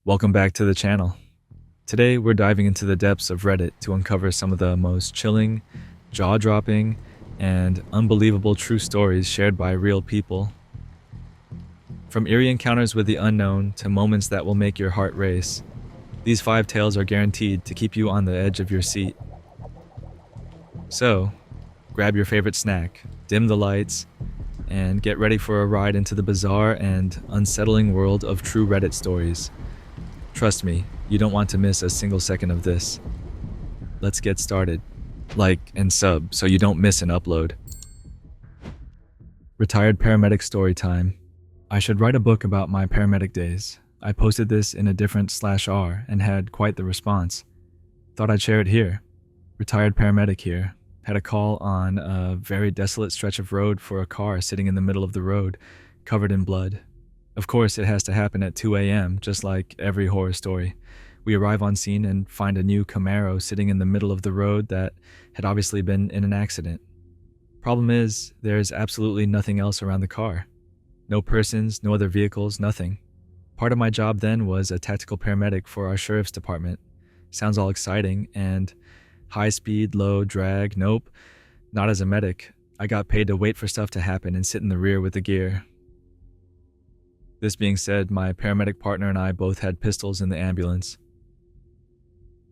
Welcome back to the channel. Today, we're diving into the depths of Reddit to uncover some of the most chilling, jaw-dropping, and unbelievable true stories shared by real people. From eerie encounters with the unknown to moments that will make your heart race, these 5 tales are guaranteed to keep you on the edge of your seat. So, grab your favorite snack, dim the lights, and get ready for a ride into the bizarre and unsettling world of true Reddit stories. Trust me, you don't want to miss a single second of this. Let's get started. Like and sub so you don't miss an upload. Retired paramedic story time. I should write a book about my paramedic days. I posted this in a different /r and had quite the response. Thought I'd share it here. Retired paramedic here. Had a call on a very desolate stretch of road for a car sitting in the middle of the road, covered in blood. Of course, it has to happen at 2 a.m., just like every horror story. We arrive on scene and find a new Camaro sitting in the middle of the road that had obviously been in an accident. Problem is, there's absolutely nothing else around the car. No persons, no other vehicles, nothing. Part of my job then was a tactical paramedic for our sheriff's department. Sounds all exciting, and high speed, low drag, nope, not as a medic. I got paid to wait for stuff to happen and sit in the rear with the gear. This being said, my paramedic partner and I both had pistols in the ambulance.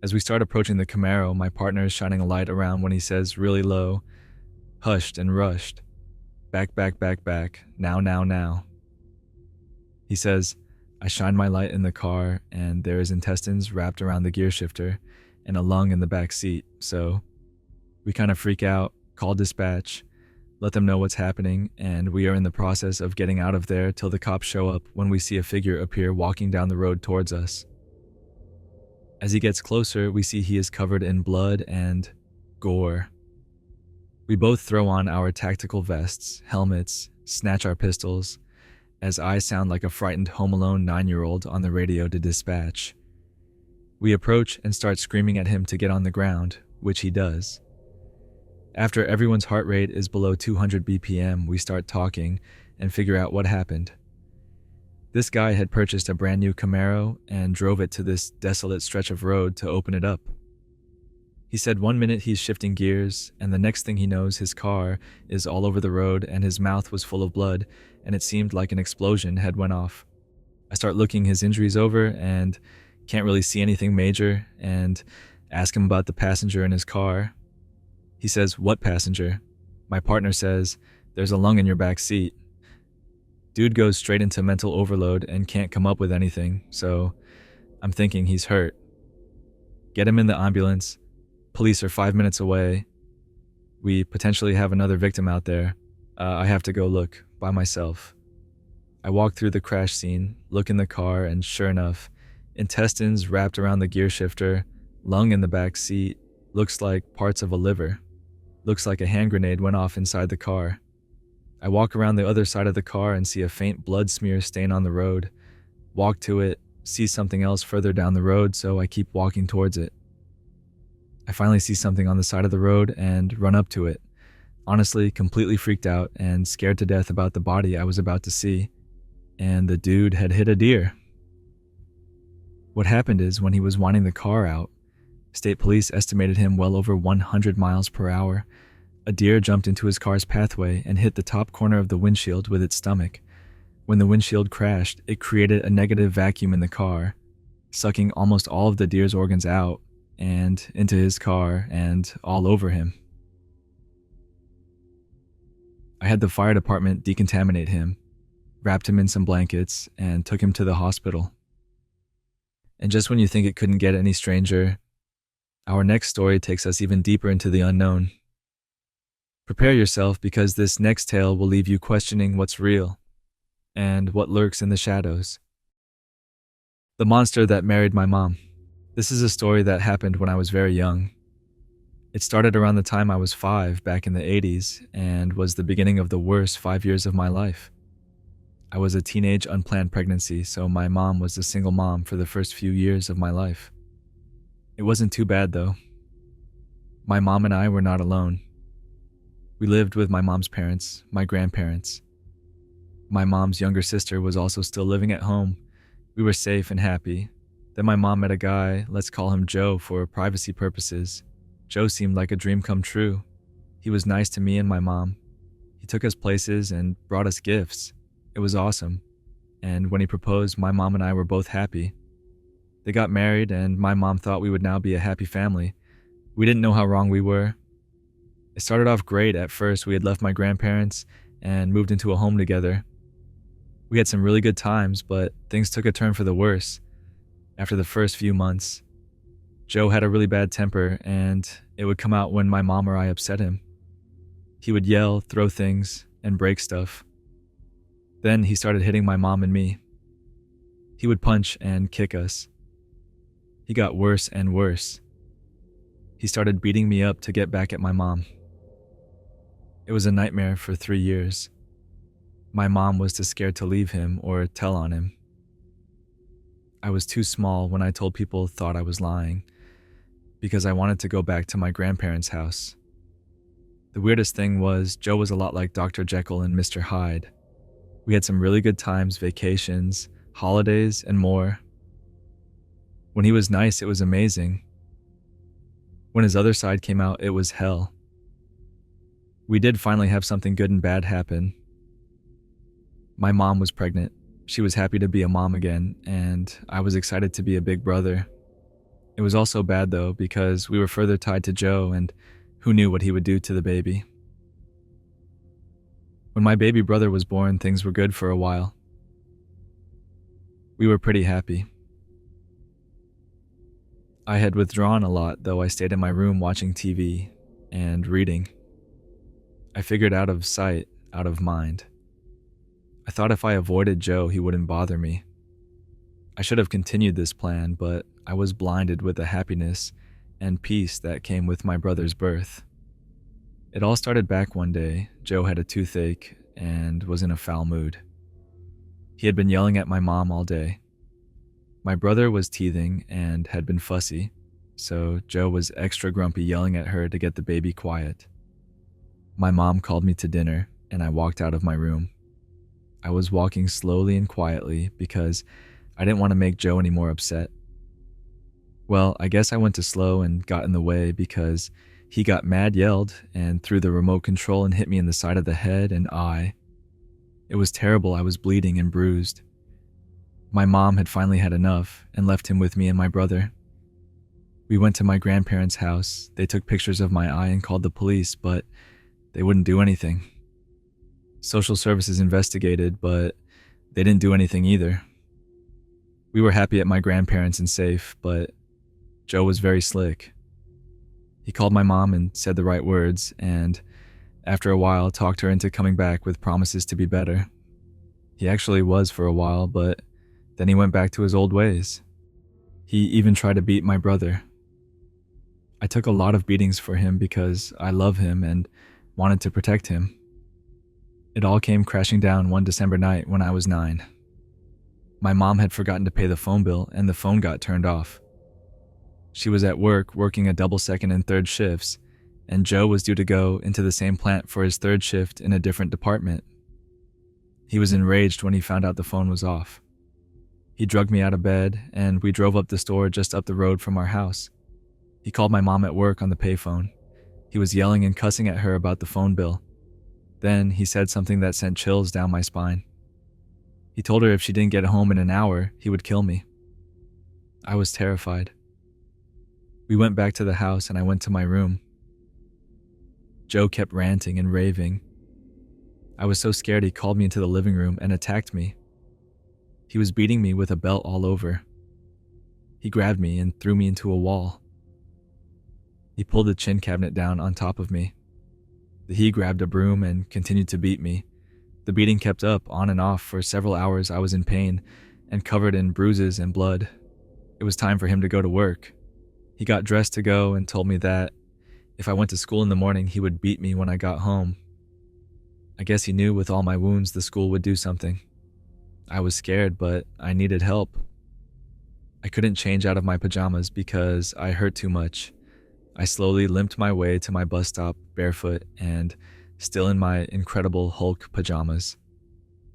As we start approaching the Camaro, my partner is shining a light around when he says really low, hushed and rushed, back, back, back, back, now, now, now. He says, I shine my light in the car and there is intestines wrapped around the gear shifter and a lung in the back seat, so we kind of freak out, call dispatch, let them know what's happening, and we are in the process of getting out of there till the cops show up when we see a figure appear walking down the road towards us. As he gets closer, we see he is covered in blood and gore. We both throw on our tactical vests, helmets, snatch our pistols, as I sound like a frightened Home Alone 9-year-old on the radio to dispatch. We approach and start screaming at him to get on the ground, which he does. After everyone's heart rate is below 200 BPM, we start talking and figure out what happened. This guy had purchased a brand new Camaro and drove it to this desolate stretch of road to open it up. He said 1 minute he's shifting gears, and the next thing he knows his car is all over the road and his mouth was full of blood, and it seemed like an explosion had went off. I start looking his injuries over and can't really see anything major, and ask him about the passenger in his car. He says, what passenger? My partner says, there's a lung in your back seat. Dude goes straight into mental overload and can't come up with anything, so I'm thinking he's hurt. Get him in the ambulance. Police are 5 minutes away. We potentially have another victim out there. I have to go look by myself. I walk through the crash scene, look in the car, and sure enough, intestines wrapped around the gear shifter, lung in the back seat, looks like parts of a liver. Looks like a hand grenade went off inside the car. I walk around the other side of the car and see a faint blood smear stain on the road. Walk to it, see something else further down the road, so I keep walking towards it. I finally see something on the side of the road and run up to it. Honestly, completely freaked out and scared to death about the body I was about to see. And the dude had hit a deer. What happened is when he was winding the car out, state police estimated him well over 100 miles per hour. A deer jumped into his car's pathway and hit the top corner of the windshield with its stomach. When the windshield crashed, it created a negative vacuum in the car, sucking almost all of the deer's organs out and into his car and all over him. I had the fire department decontaminate him, wrapped him in some blankets, and took him to the hospital. And just when you think it couldn't get any stranger, our next story takes us even deeper into the unknown. Prepare yourself because this next tale will leave you questioning what's real and what lurks in the shadows. The monster that married my mom. This is a story that happened when I was very young. It started around the time I was 5 back in the 80s and was the beginning of the worst 5 years of my life. I was a teenage unplanned pregnancy, so my mom was a single mom for the first few years of my life. It wasn't too bad though. My mom and I were not alone. We lived with my mom's parents, my grandparents. My mom's younger sister was also still living at home. We were safe and happy, Then my mom met a guy, let's call him Joe for privacy purposes. Joe seemed like a dream come true. He was nice to me and my mom. He took us places and brought us gifts. It was awesome. And when he proposed, my mom and I were both happy. They got married and my mom thought we would now be a happy family. We didn't know how wrong we were. It started off great at first. We had left my grandparents and moved into a home together. We had some really good times, but things took a turn for the worse. After the first few months, Joe had a really bad temper and it would come out when my mom or I upset him. He would yell, throw things, and break stuff. Then he started hitting my mom and me. He would punch and kick us. He got worse and worse. He started beating me up to get back at my mom. It was a nightmare for 3 years. My mom was too scared to leave him or tell on him. I was too small when I told people thought I was lying because I wanted to go back to my grandparents' house. The weirdest thing was Joe was a lot like Dr. Jekyll and Mr. Hyde. We had some really good times, vacations, holidays, and more. When he was nice, it was amazing. When his other side came out, it was hell. We did finally have something good and bad happen. My mom was pregnant. She was happy to be a mom again, and I was excited to be a big brother. It was also bad though, because we were further tied to Joe, and who knew what he would do to the baby. When my baby brother was born, things were good for a while. We were pretty happy. I had withdrawn a lot, though I stayed in my room watching TV and reading. I figured out of sight, out of mind. I thought if I avoided Joe, he wouldn't bother me. I should have continued this plan, but I was blinded with the happiness and peace that came with my brother's birth. It all started back one day. Joe had a toothache and was in a foul mood. He had been yelling at my mom all day. My brother was teething and had been fussy, so Joe was extra grumpy yelling at her to get the baby quiet. My mom called me to dinner and I walked out of my room. I was walking slowly and quietly because I didn't want to make Joe any more upset. Well, I guess I went too slow and got in the way because he got mad, yelled, and threw the remote control and hit me in the side of the head and eye. It was terrible. I was bleeding and bruised. My mom had finally had enough and left him with me and my brother. We went to my grandparents' house. They took pictures of my eye and called the police, but they wouldn't do anything. Social services investigated, but they didn't do anything either. We were happy at my grandparents and safe, but Joe was very slick. He called my mom and said the right words, and after a while talked her into coming back with promises to be better. He actually was for a while, but then he went back to his old ways. He even tried to beat my brother. I took a lot of beatings for him because I love him and wanted to protect him. It all came crashing down one December night when I was 9. My mom had forgotten to pay the phone bill and the phone got turned off. She was at work working a double second and third shifts, and Joe was due to go into the same plant for his third shift in a different department. He was enraged when he found out the phone was off. He drugged me out of bed and we drove up the store just up the road from our house. He called my mom at work on the payphone. He was yelling and cussing at her about the phone bill. Then he said something that sent chills down my spine. He told her if she didn't get home in an hour, he would kill me. I was terrified. We went back to the house and I went to my room. Joe kept ranting and raving. I was so scared he called me into the living room and attacked me. He was beating me with a belt all over. He grabbed me and threw me into a wall. He pulled the chin cabinet down on top of me. He grabbed a broom and continued to beat me. The beating kept up on and off for several hours. I was in pain and covered in bruises and blood. It was time for him to go to work. He got dressed to go and told me that if I went to school in the morning, he would beat me when I got home. I guess he knew with all my wounds the school would do something. I was scared, but I needed help. I couldn't change out of my pajamas because I hurt too much. I slowly limped my way to my bus stop barefoot and still in my Incredible Hulk pajamas.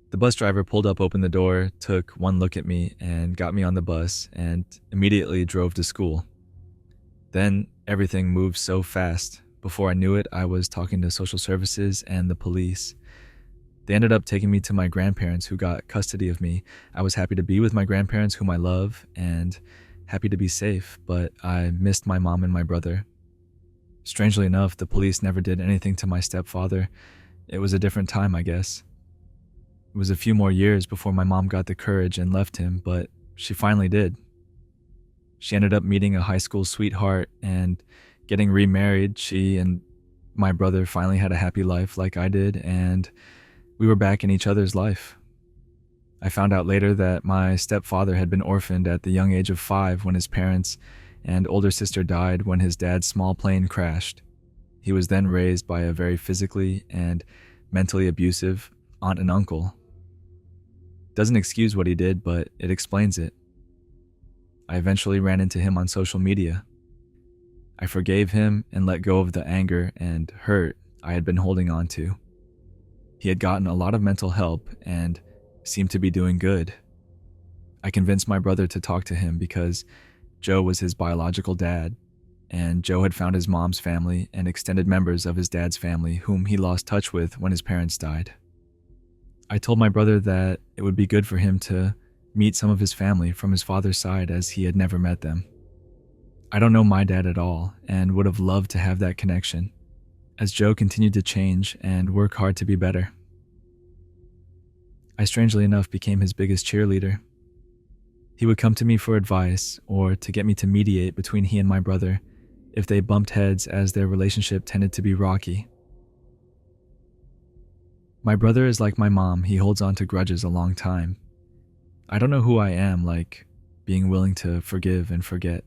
The bus driver pulled up, opened the door, took one look at me, and got me on the bus, and immediately drove to school. Then everything moved so fast. Before I knew it, I was talking to social services and the police. They ended up taking me to my grandparents, who got custody of me. I was happy to be with my grandparents, whom I love, and happy to be safe, but I missed my mom and my brother. Strangely enough, the police never did anything to my stepfather. It was a different time, I guess. It was a few more years before my mom got the courage and left him, but she finally did. She ended up meeting a high school sweetheart and getting remarried. She and my brother finally had a happy life like I did, and we were back in each other's life. I found out later that my stepfather had been orphaned at the young age of 5 when his parents and older sister died when his dad's small plane crashed. He was then raised by a very physically and mentally abusive aunt and uncle. Doesn't excuse what he did, but it explains it. I eventually ran into him on social media. I forgave him and let go of the anger and hurt I had been holding on to. He had gotten a lot of mental help and seemed to be doing good. I convinced my brother to talk to him because Joe was his biological dad, and Joe had found his mom's family and extended members of his dad's family whom he lost touch with when his parents died. I told my brother that it would be good for him to meet some of his family from his father's side, as he had never met them. I don't know my dad at all and would have loved to have that connection, as Joe continued to change and work hard to be better. I strangely enough became his biggest cheerleader. He would come to me for advice or to get me to mediate between he and my brother if they bumped heads, as their relationship tended to be rocky. My brother is like my mom. He holds on to grudges a long time. I don't know who I am, like being willing to forgive and forget.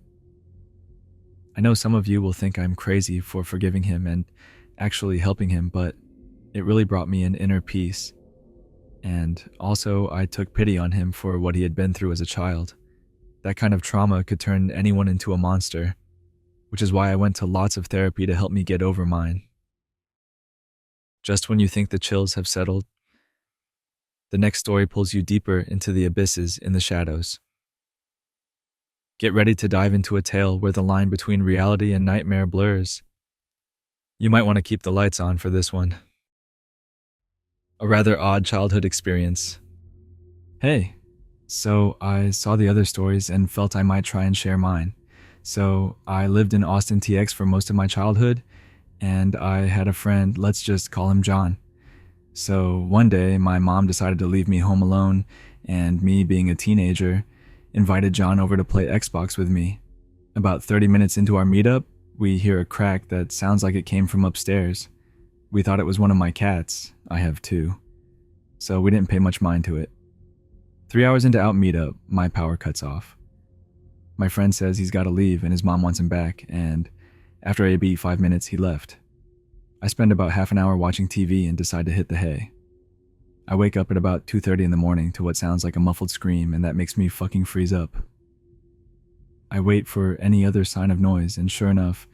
I know some of you will think I'm crazy for forgiving him and actually helping him, but it really brought me an inner peace. And also, I took pity on him for what he had been through as a child. That kind of trauma could turn anyone into a monster, which is why I went to lots of therapy to help me get over mine. Just when you think the chills have settled, the next story pulls you deeper into the abysses in the shadows. Get ready to dive into a tale where the line between reality and nightmare blurs. You might want to keep the lights on for this one. A rather odd childhood experience. Hey, so I saw the other stories and felt I might try and share mine. So I lived in Austin, TX for most of my childhood, and I had a friend, let's just call him John. So one day, my mom decided to leave me home alone, and me, being a teenager, invited John over to play Xbox with me. About 30 minutes into our meetup, we hear a crack that sounds like it came from upstairs. We thought it was one of my cats. I have 2. So we didn't pay much mind to it. 3 hours into out meetup, my power cuts off. My friend says he's got to leave and his mom wants him back, and after I beat 5 minutes, he left. I spend about half an hour watching TV and decide to hit the hay. I wake up at about 2:30 in the morning to what sounds like a muffled scream, and that makes me fucking freeze up. I wait for any other sign of noise, and sure enough,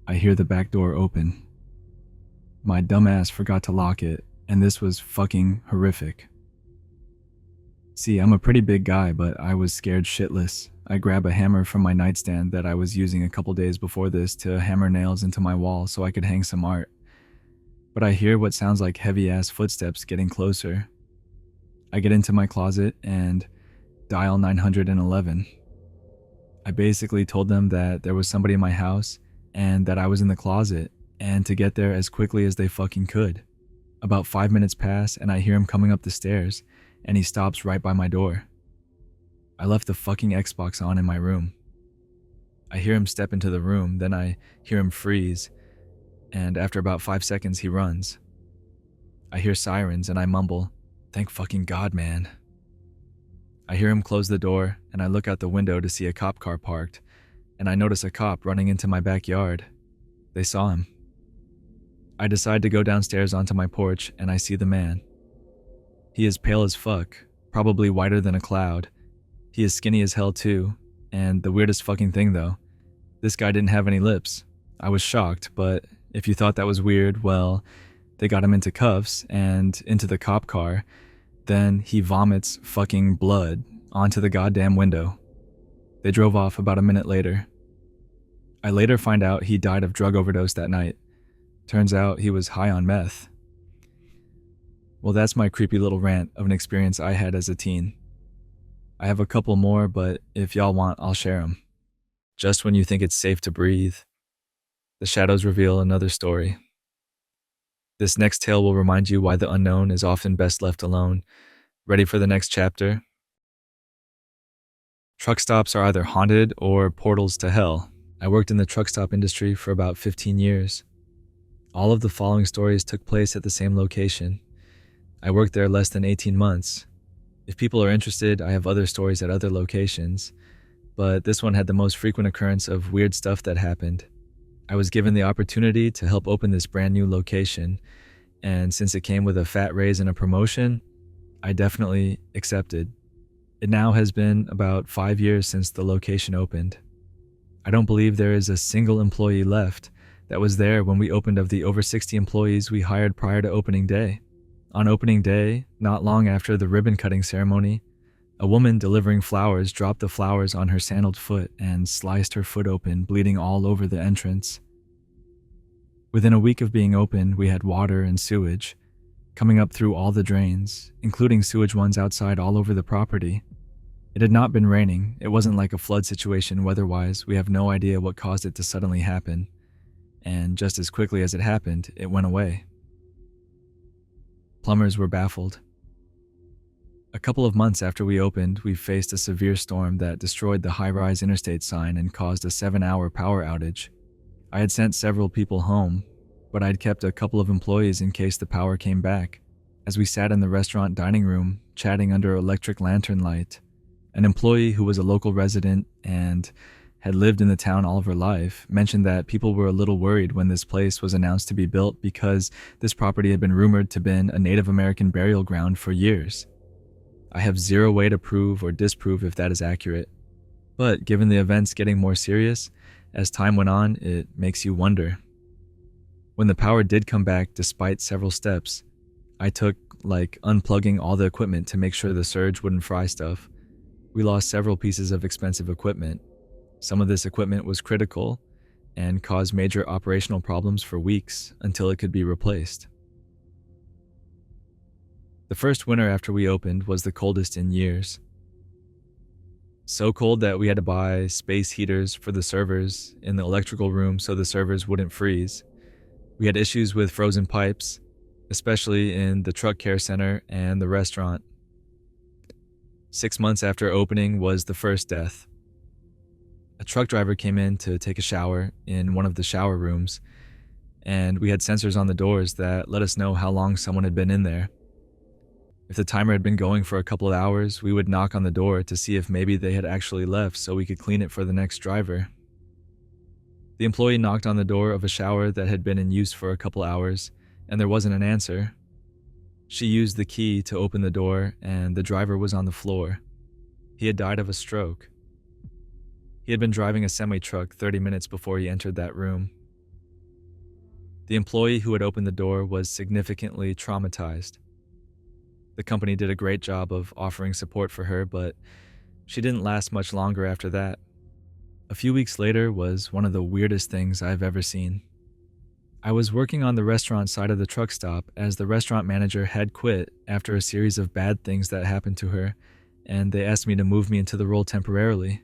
I hear the back door open. My dumbass forgot to lock it, and this was fucking horrific. See, I'm a pretty big guy, but I was scared shitless. I grab a hammer from my nightstand that I was using a couple days before this to hammer nails into my wall so I could hang some art. But I hear what sounds like heavy-ass footsteps getting closer. I get into my closet and dial 911. I basically told them that there was somebody in my house and that I was in the closet, and to get there as quickly as they fucking could. About 5 minutes pass and I hear him coming up the stairs, and he stops right by my door. I left the fucking Xbox on in my room. I hear him step into the room, then I hear him freeze, and after about 5 seconds he runs. I hear sirens and I mumble, "Thank fucking God, man." I hear him close the door, and I look out the window to see a cop car parked, and I notice a cop running into my backyard. They saw him. I decide to go downstairs onto my porch, and I see the man. He is pale as fuck, probably whiter than a cloud. He is skinny as hell too, and the weirdest fucking thing though, this guy didn't have any lips. I was shocked, but if you thought that was weird, well, they got him into cuffs and into the cop car, Then he vomits fucking blood onto the goddamn window. They drove off about a minute later. I later find out he died of drug overdose that night. Turns out he was high on meth. Well, that's my creepy little rant of an experience I had as a teen. I have a couple more, but if y'all want, I'll share them. Just when you think it's safe to breathe, the shadows reveal another story. This next tale will remind you why the unknown is often best left alone. Ready for the next chapter? Truck stops are either haunted or portals to hell. I worked in the truck stop industry for about 15 years. All of the following stories took place at the same location. I worked there less than 18 months. If people are interested, I have other stories at other locations, but this one had the most frequent occurrence of weird stuff that happened. I was given the opportunity to help open this brand new location, and since it came with a fat raise and a promotion, I definitely accepted. It now has been about 5 years since the location opened. I don't believe there is a single employee left that was there when we opened of the over 60 employees we hired prior to opening day. On opening day, not long after the ribbon cutting ceremony, a woman delivering flowers dropped the flowers on her sandaled foot and sliced her foot open, bleeding all over the entrance. Within a week of being open, we had water and sewage coming up through all the drains, including sewage ones outside all over the property. It had not been raining. It wasn't like a flood situation weather-wise. We have no idea what caused it to suddenly happen. And just as quickly as it happened, it went away. Plumbers were baffled. A couple of months after we opened, we faced a severe storm that destroyed the high-rise interstate sign and caused a 7-hour power outage. I had sent several people home, but I'd kept a couple of employees in case the power came back. As we sat in the restaurant dining room, chatting under electric lantern light, an employee who was a local resident and had lived in the town all of her life mentioned that people were a little worried when this place was announced to be built because this property had been rumored to have been a Native American burial ground for years. I have zero way to prove or disprove if that is accurate, but given the events getting more serious, as time went on, it makes you wonder. When the power did come back despite several steps, I took unplugging all the equipment to make sure the surge wouldn't fry stuff. We lost several pieces of expensive equipment. Some of this equipment was critical and caused major operational problems for weeks until it could be replaced. The first winter after we opened was the coldest in years. So cold that we had to buy space heaters for the servers in the electrical room so the servers wouldn't freeze. We had issues with frozen pipes, especially in the truck care center and the restaurant. 6 months after opening was the first death. A truck driver came in to take a shower in one of the shower rooms, and we had sensors on the doors that let us know how long someone had been in there. If the timer had been going for a couple of hours, we would knock on the door to see if maybe they had actually left so we could clean it for the next driver. The employee knocked on the door of a shower that had been in use for a couple hours, and there wasn't an answer. She used the key to open the door, and the driver was on the floor. He had died of a stroke. He had been driving a semi-truck 30 minutes before he entered that room. The employee who had opened the door was significantly traumatized. The company did a great job of offering support for her, but she didn't last much longer after that. A few weeks later was one of the weirdest things I've ever seen. I was working on the restaurant side of the truck stop as the restaurant manager had quit after a series of bad things that happened to her, and they asked me to move me into the role temporarily.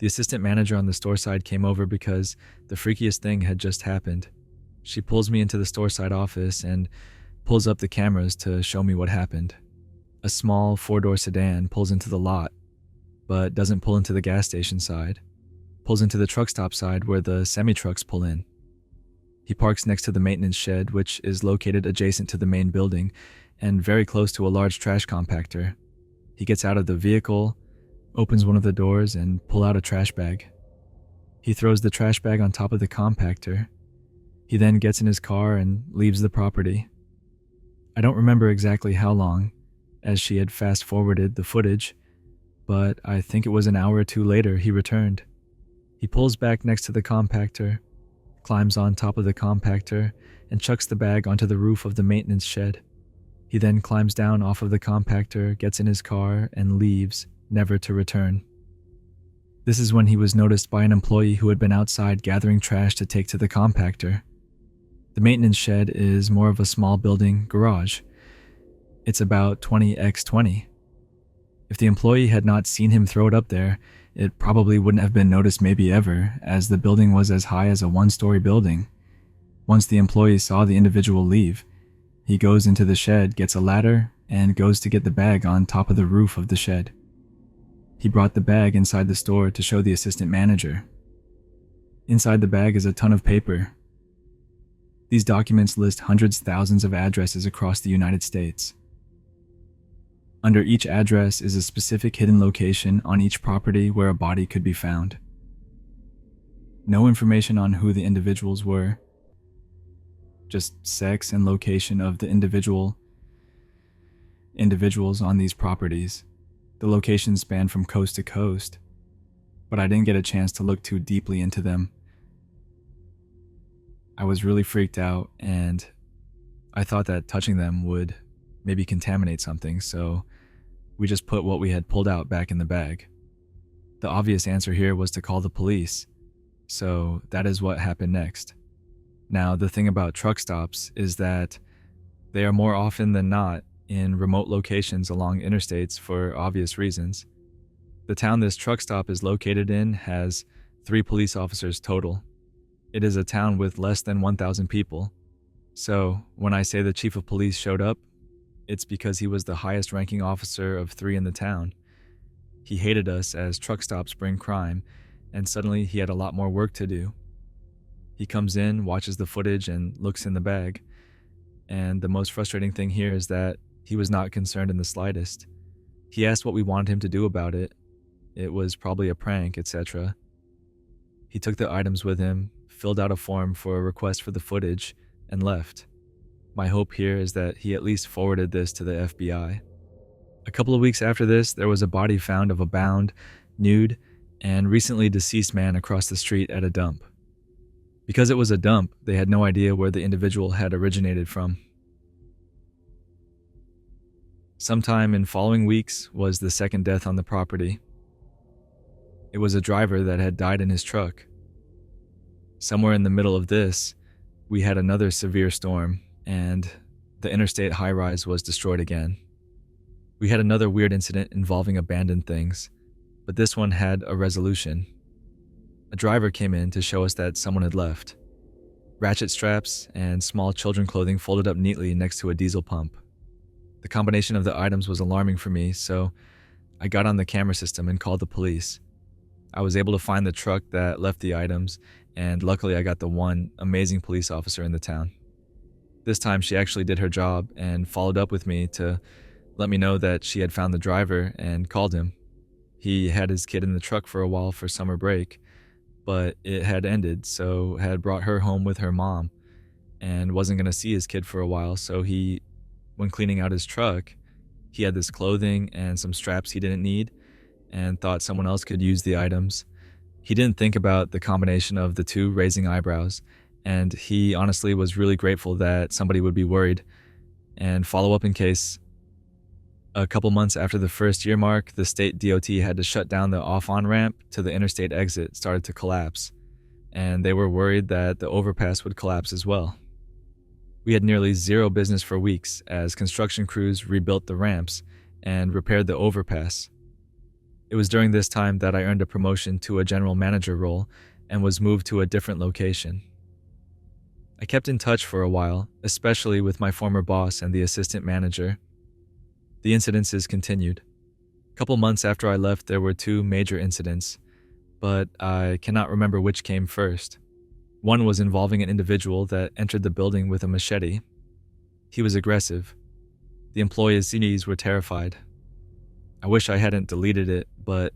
The assistant manager on the store side came over because the freakiest thing had just happened. She pulls me into the store side office and pulls up the cameras to show me what happened. A small 4-door sedan pulls into the lot, but doesn't pull into the gas station side. Pulls into the truck stop side where the semi-trucks pull in. He parks next to the maintenance shed, which is located adjacent to the main building and very close to a large trash compactor. He gets out of the vehicle, opens one of the doors, and pulls out a trash bag. He throws the trash bag on top of the compactor. He then gets in his car and leaves the property. I don't remember exactly how long, as she had fast-forwarded the footage, but I think it was an hour or two later he returned. He pulls back next to the compactor, climbs on top of the compactor, and chucks the bag onto the roof of the maintenance shed. He then climbs down off of the compactor, gets in his car, and leaves, never to return. This is when he was noticed by an employee who had been outside gathering trash to take to the compactor. The maintenance shed is more of a small building garage. It's about 20 x 20. If the employee had not seen him throw it up there, it probably wouldn't have been noticed maybe ever, as the building was as high as a one-story building. Once the employee saw the individual leave, he goes into the shed, gets a ladder, and goes to get the bag on top of the roof of the shed. He brought the bag inside the store to show the assistant manager. Inside the bag is a ton of paper. These documents list hundreds, thousands of addresses across the United States. Under each address is a specific hidden location on each property where a body could be found. No information on who the individuals were, just sex and location of the individuals on these properties. The locations span from coast to coast, but I didn't get a chance to look too deeply into them. I was really freaked out, and I thought that touching them would maybe contaminate something, so we just put what we had pulled out back in the bag. The obvious answer here was to call the police, so that is what happened next. Now, the thing about truck stops is that they are more often than not in remote locations along interstates for obvious reasons. The town this truck stop is located in has 3 police officers total. It is a town with less than 1,000 people. So, when I say the chief of police showed up, it's because he was the highest ranking officer of 3 in the town. He hated us as truck stops bring crime, and suddenly he had a lot more work to do. He comes in, watches the footage, and looks in the bag. And the most frustrating thing here is that he was not concerned in the slightest. He asked what we wanted him to do about it. It was probably a prank, etc. He took the items with him, filled out a form for a request for the footage, and left. My hope here is that he at least forwarded this to the FBI. A couple of weeks after this, there was a body found of a bound, nude, and recently deceased man across the street at a dump. Because it was a dump, they had no idea where the individual had originated from. Sometime in following weeks was the second death on the property. It was a driver that had died in his truck. Somewhere in the middle of this, we had another severe storm, and the interstate high-rise was destroyed again. We had another weird incident involving abandoned things, but this one had a resolution. A driver came in to show us that someone had left. Ratchet straps and small children clothing folded up neatly next to a diesel pump. The combination of the items was alarming for me, so I got on the camera system and called the police. I was able to find the truck that left the items, and luckily I got the one amazing police officer in the town. This time she actually did her job and followed up with me to let me know that she had found the driver and called him. He had his kid in the truck for a while for summer break, but it had ended, so had brought her home with her mom and wasn't going to see his kid for a while, so when cleaning out his truck, he had this clothing and some straps he didn't need and thought someone else could use the items. He didn't think about the combination of the two, raising eyebrows, and he honestly was really grateful that somebody would be worried and follow up in case. A couple months after the first year mark, the state DOT had to shut down the off-on ramp to the interstate exit started to collapse, and they were worried that the overpass would collapse as well. We had nearly zero business for weeks as construction crews rebuilt the ramps and repaired the overpass. It was during this time that I earned a promotion to a general manager role and was moved to a different location. I kept in touch for a while, especially with my former boss and the assistant manager. The incidences continued. A couple months after I left, there were 2 major incidents, but I cannot remember which came first. One was involving an individual that entered the building with a machete. He was aggressive. The employees were terrified. I wish I hadn't deleted it, but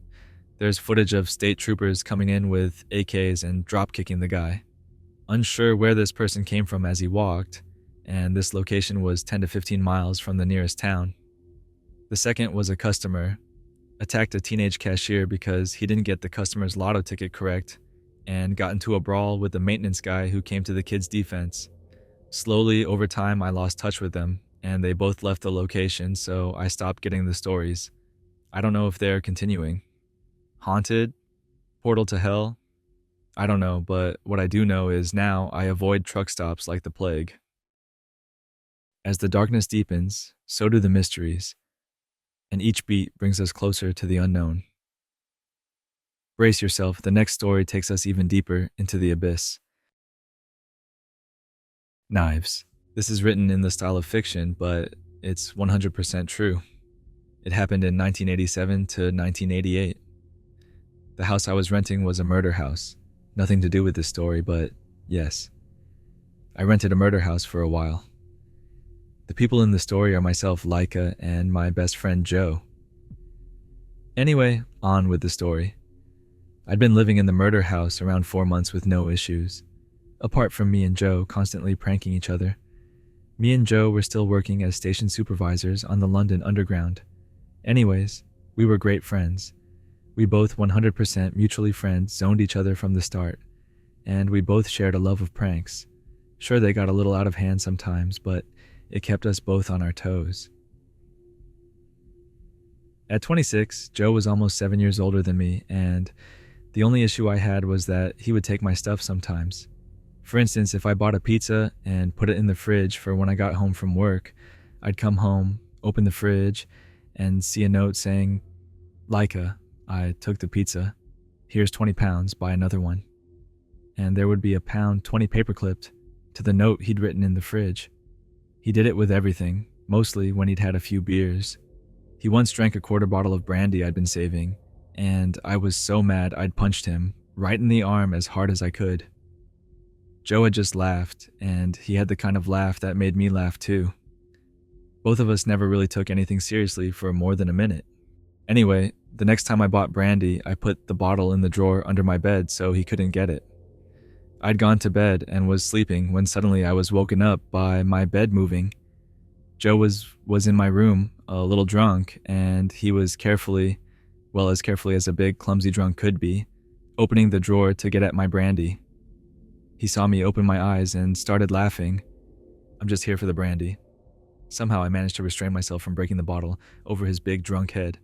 there's footage of state troopers coming in with AKs and drop-kicking the guy. Unsure where this person came from as he walked, and this location was 10 to 15 miles from the nearest town. The second was a customer attacked a teenage cashier because he didn't get the customer's lotto ticket correct and got into a brawl with the maintenance guy who came to the kid's defense. Slowly, over time, I lost touch with them, and they both left the location, so I stopped getting the stories. I don't know if they're continuing. Haunted? Portal to hell? I don't know, but what I do know is now I avoid truck stops like the plague. As the darkness deepens, so do the mysteries, and each beat brings us closer to the unknown. Brace yourself, the next story takes us even deeper into the abyss. Knives. This is written in the style of fiction, but it's 100% true. It happened in 1987 to 1988. The house I was renting was a murder house. Nothing to do with this story, but yes. I rented a murder house for a while. The people in the story are myself, Laika, and my best friend, Joe. Anyway, on with the story. I'd been living in the murder house around 4 months with no issues, apart from me and Joe constantly pranking each other. Me and Joe were still working as station supervisors on the London Underground. Anyways, we were great friends. We both 100% mutually friend-zoned each other from the start, and we both shared a love of pranks. Sure, they got a little out of hand sometimes, but it kept us both on our toes. At 26, Joe was almost 7 years older than me, and the only issue I had was that he would take my stuff sometimes. For instance, if I bought a pizza and put it in the fridge for when I got home from work, I'd come home, open the fridge, and see a note saying, "Laika, I took the pizza. Here's 20 pounds, buy another one." And there would be a £1.20 paperclipped to the note he'd written in the fridge. He did it with everything, mostly when he'd had a few beers. He once drank a quarter bottle of brandy I'd been saving, and I was so mad I'd punched him right in the arm as hard as I could. Joe had just laughed, and he had the kind of laugh that made me laugh too. Both of us never really took anything seriously for more than a minute. Anyway, the next time I bought brandy, I put the bottle in the drawer under my bed so he couldn't get it. I'd gone to bed and was sleeping when suddenly I was woken up by my bed moving. Joe was in my room, a little drunk, and he was carefully, well, as carefully as a big, clumsy drunk could be, opening the drawer to get at my brandy. He saw me open my eyes and started laughing. "I'm just here for the brandy." Somehow I managed to restrain myself from breaking the bottle over his big drunk head.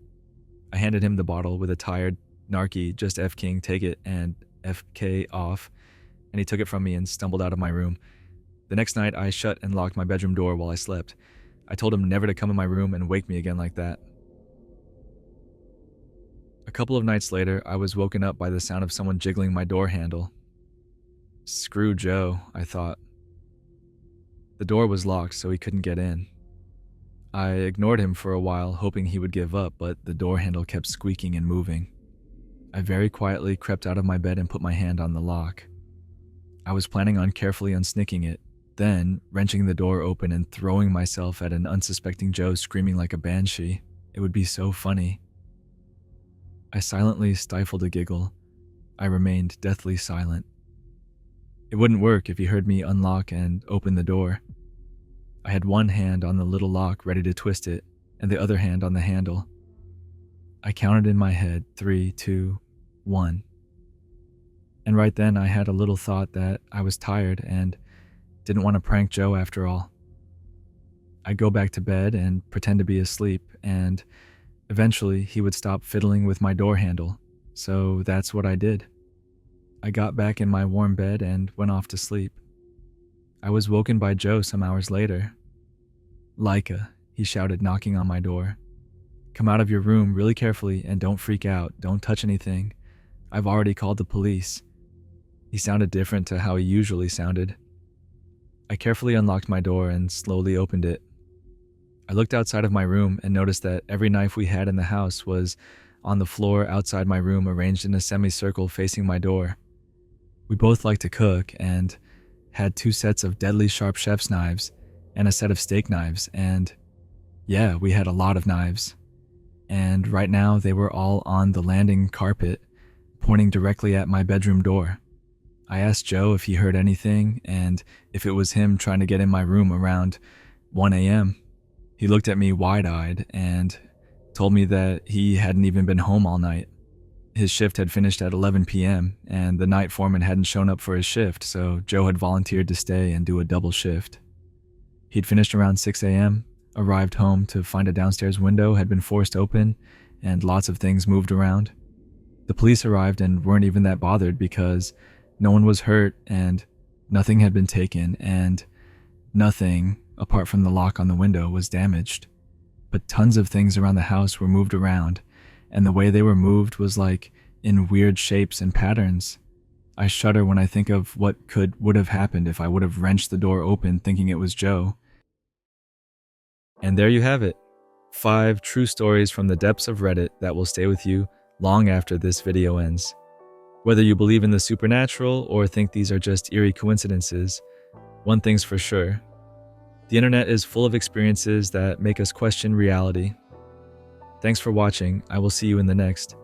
I handed him the bottle with a tired, narky, "just F King, take it and FK off," and he took it from me and stumbled out of my room. The next night, I shut and locked my bedroom door while I slept. I told him never to come in my room and wake me again like that. A couple of nights later, I was woken up by the sound of someone jiggling my door handle. Screw Joe, I thought. The door was locked, so he couldn't get in. I ignored him for a while, hoping he would give up, but the door handle kept squeaking and moving. I very quietly crept out of my bed and put my hand on the lock. I was planning on carefully unsnicking it, then wrenching the door open and throwing myself at an unsuspecting Joe screaming like a banshee. It would be so funny. I silently stifled a giggle. I remained deathly silent. It wouldn't work if he heard me unlock and open the door. I had one hand on the little lock ready to twist it, and the other hand on the handle. I counted in my head 3, 2, 1. And right then I had a little thought that I was tired and didn't want to prank Joe after all. I'd go back to bed and pretend to be asleep, and eventually he would stop fiddling with my door handle, so that's what I did. I got back in my warm bed and went off to sleep. I was woken by Joe some hours later. "Laika," he shouted, knocking on my door. "Come out of your room really carefully and don't freak out. Don't touch anything. I've already called the police." He sounded different to how he usually sounded. I carefully unlocked my door and slowly opened it. I looked outside of my room and noticed that every knife we had in the house was on the floor outside my room, arranged in a semicircle facing my door. We both liked to cook and had 2 sets of deadly sharp chef's knives and a set of steak knives, and yeah, we had a lot of knives. And right now they were all on the landing carpet, pointing directly at my bedroom door. I asked Joe if he heard anything and if it was him trying to get in my room around 1 a.m. He looked at me wide-eyed and told me that he hadn't even been home all night. His shift had finished at 11 p.m. and the night foreman hadn't shown up for his shift, so Joe had volunteered to stay and do a double shift. He'd finished around 6 a.m. arrived home to find a downstairs window had been forced open and lots of things moved around. The police arrived and weren't even that bothered because no one was hurt and nothing had been taken and nothing, apart from the lock on the window, was damaged. But tons of things around the house were moved around, and the way they were moved was like in weird shapes and patterns. I shudder when I think of what would have happened if I would have wrenched the door open thinking it was Joe. And there you have it. 5 true stories from the depths of Reddit that will stay with you long after this video ends. Whether you believe in the supernatural or think these are just eerie coincidences, one thing's for sure. The internet is full of experiences that make us question reality. Thanks for watching. I will see you in the next.